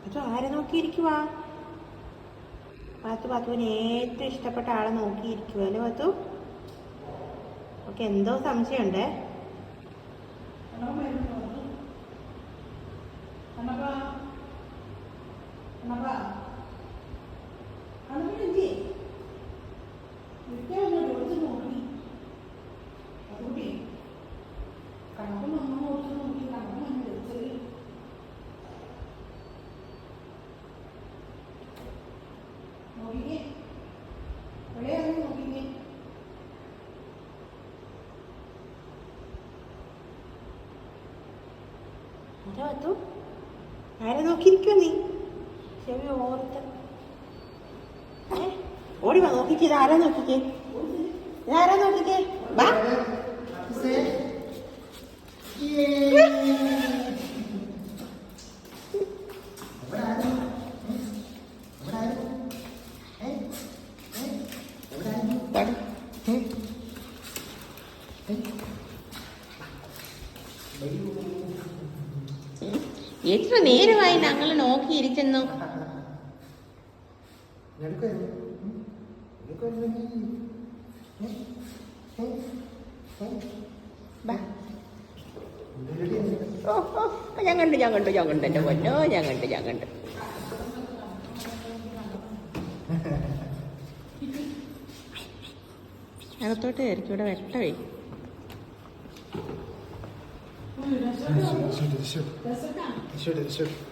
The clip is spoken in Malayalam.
അത് ആരെ നോക്കിയിരിക്കുവാ? പാത്തുവിന് ഏറ്റവും ഇഷ്ടപ്പെട്ട ആളെ നോക്കിയിരിക്കുവല്ലേ പാത്തു? ഓക്കെ, എന്തോ സംശയമുണ്ടേ. ആരെ നോക്കിയിരിക്കുവോ നീ? ചെവി ഓർത്ത് ഓടി വാ, നോക്കിക്കേ. ഇതാരാ നോക്കിക്കേ, ഇതാരാ നോക്കിക്കേ. വാ, എത്ര നേരമായി ഞങ്ങൾ നോക്കിയിരിക്കുന്നു. ഞാൻ കണ്ടു എൻ്റെ പൊന്നോ, ഞാൻ കണ്ടു. അകത്തോട്ട് കയറിക്കും, ഇവിടെ വെട്ടവേ. Deixa eu.